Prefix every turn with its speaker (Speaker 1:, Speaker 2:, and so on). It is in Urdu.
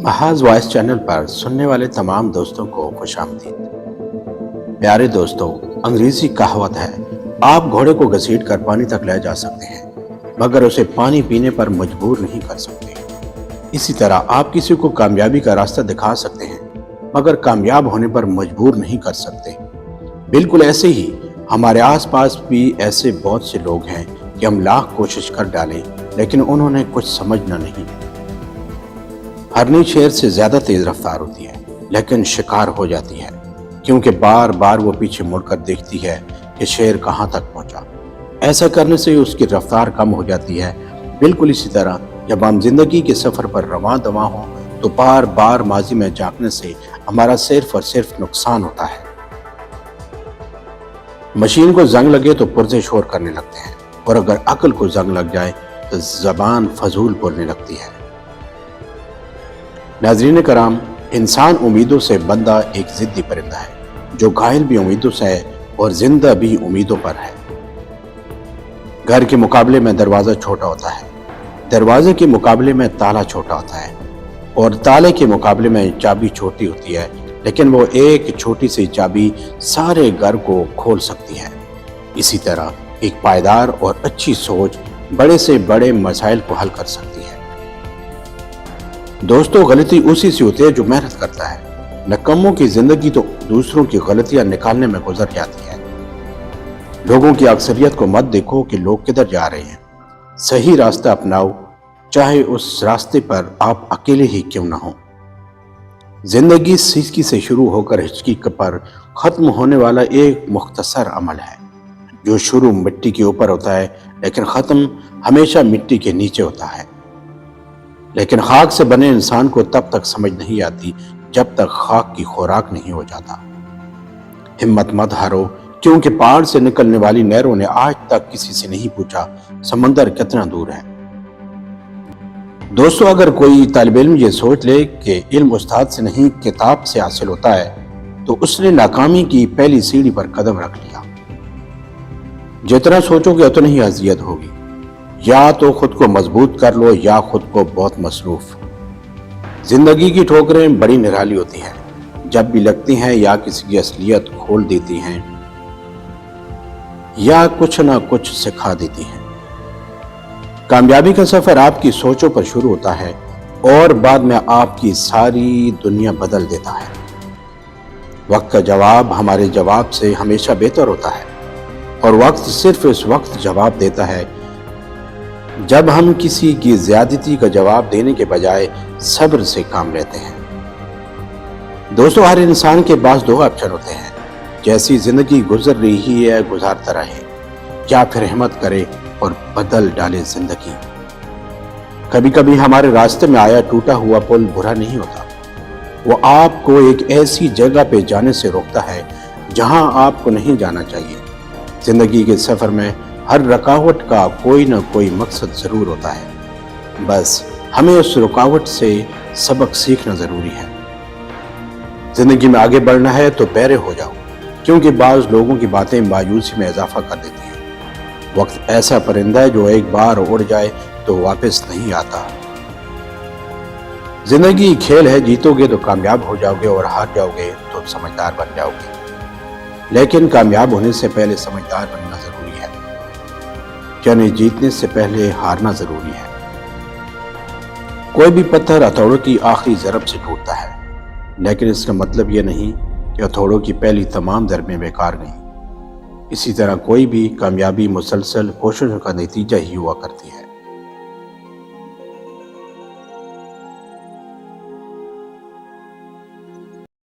Speaker 1: محاذ وائس چینل پر سننے والے تمام دوستوں کو خوش آمدید۔ پیارے دوستوں، انگریزی کہاوت ہے، آپ گھوڑے کو گھسیٹ کر پانی تک لے جا سکتے ہیں مگر اسے پانی پینے پر مجبور نہیں کر سکتے۔ اسی طرح آپ کسی کو کامیابی کا راستہ دکھا سکتے ہیں مگر کامیاب ہونے پر مجبور نہیں کر سکتے۔ بالکل ایسے ہی ہمارے آس پاس بھی ایسے بہت سے لوگ ہیں کہ ہم لاکھ کوشش کر ڈالیں لیکن انہوں نے کچھ سمجھنا نہیں۔ ہرنی شیر سے زیادہ تیز رفتار ہوتی ہے لیکن شکار ہو جاتی ہے، کیونکہ بار بار وہ پیچھے مڑ کر دیکھتی ہے کہ شیر کہاں تک پہنچا۔ ایسا کرنے سے اس کی رفتار کم ہو جاتی ہے۔ بالکل اسی طرح جب ہم زندگی کے سفر پر رواں دواں ہوں تو بار بار ماضی میں جھانکنے سے ہمارا صرف اور صرف نقصان ہوتا ہے۔ مشین کو زنگ لگے تو پرزے شور کرنے لگتے ہیں، اور اگر عقل کو زنگ لگ جائے تو زبان فضول بولنے لگتی ہے۔ ناظرین کرام، انسان امیدوں سے بندہ ایک ضدی پرندہ ہے جو گھائل بھی امیدوں سے ہے اور زندہ بھی امیدوں پر ہے۔ گھر کے مقابلے میں دروازہ چھوٹا ہوتا ہے، دروازے کے مقابلے میں تالا چھوٹا ہوتا ہے، اور تالے کے مقابلے میں چابی چھوٹی ہوتی ہے، لیکن وہ ایک چھوٹی سی چابی سارے گھر کو کھول سکتی ہے۔ اسی طرح ایک پائیدار اور اچھی سوچ بڑے سے بڑے مسائل کو حل کر سکتی ہے۔ دوستو، غلطی اسی سے ہوتی ہے جو محنت کرتا ہے۔ نکموں کی زندگی تو دوسروں کی غلطیاں نکالنے میں گزر جاتی ہے۔ لوگوں کی اکثریت کو مت دیکھو کہ لوگ کدھر جا رہے ہیں، صحیح راستہ اپناؤ، چاہے اس راستے پر آپ اکیلے ہی کیوں نہ ہوں۔ زندگی سیکھی سے شروع ہو کر ہچکی پر ختم ہونے والا ایک مختصر عمل ہے، جو شروع مٹی کے اوپر ہوتا ہے لیکن ختم ہمیشہ مٹی کے نیچے ہوتا ہے۔ لیکن خاک سے بنے انسان کو تب تک سمجھ نہیں آتی جب تک خاک کی خوراک نہیں ہو جاتا۔ ہمت مت ہارو، کیونکہ پہاڑ سے نکلنے والی نہروں نے آج تک کسی سے نہیں پوچھا سمندر کتنا دور ہے۔ دوستو، اگر کوئی طالب علم یہ سوچ لے کہ علم استاد سے نہیں کتاب سے حاصل ہوتا ہے تو اس نے ناکامی کی پہلی سیڑھی پر قدم رکھ لیا۔ جتنا سوچو گے اتنی ہی اذیت ہوگی۔ یا تو خود کو مضبوط کر لو یا خود کو بہت مصروف۔ زندگی کی ٹھوکریں بڑی نرالی ہوتی ہیں، جب بھی لگتی ہیں یا کسی کی اصلیت کھول دیتی ہیں یا کچھ نہ کچھ سکھا دیتی ہیں۔ کامیابی کا سفر آپ کی سوچوں پر شروع ہوتا ہے اور بعد میں آپ کی ساری دنیا بدل دیتا ہے۔ وقت کا جواب ہمارے جواب سے ہمیشہ بہتر ہوتا ہے، اور وقت صرف اس وقت جواب دیتا ہے جب ہم کسی کی زیادتی کا جواب دینے کے بجائے صبر سے کام لیتے ہیں۔ دوستو، ہر انسان کے پاس دو آپشن ہوتے ہیں، جیسی زندگی گزر رہی ہے گزارتا رہے، یا پھر ہمت کرے اور بدل ڈالے زندگی۔ کبھی کبھی ہمارے راستے میں آیا ٹوٹا ہوا پل برا نہیں ہوتا، وہ آپ کو ایک ایسی جگہ پہ جانے سے روکتا ہے جہاں آپ کو نہیں جانا چاہیے۔ زندگی کے سفر میں ہر رکاوٹ کا کوئی نہ کوئی مقصد ضرور ہوتا ہے، بس ہمیں اس رکاوٹ سے سبق سیکھنا ضروری ہے۔ زندگی میں آگے بڑھنا ہے تو بہرے ہو جاؤ، کیونکہ بعض لوگوں کی باتیں مایوسی میں اضافہ کر دیتی ہیں۔ وقت ایسا پرندہ ہے جو ایک بار اڑ جائے تو واپس نہیں آتا۔ زندگی کھیل ہے، جیتو گے تو کامیاب ہو جاؤ گے اور ہار جاؤ گے تو سمجھدار بن جاؤ گے، لیکن کامیاب ہونے سے پہلے سمجھدار بننا ضروری ہے، یعنی جیتنے سے پہلے ہارنا ضروری ہے۔ کوئی بھی پتھر ہتھوڑے کی آخری ضرب سے ٹوٹتا ہے، لیکن اس کا مطلب یہ نہیں کہ ہتھوڑوں کی پہلی تمام ضربیں بیکار گئیں۔ اسی طرح کوئی بھی کامیابی مسلسل کوششوں کا نتیجہ ہی ہوا کرتی ہے۔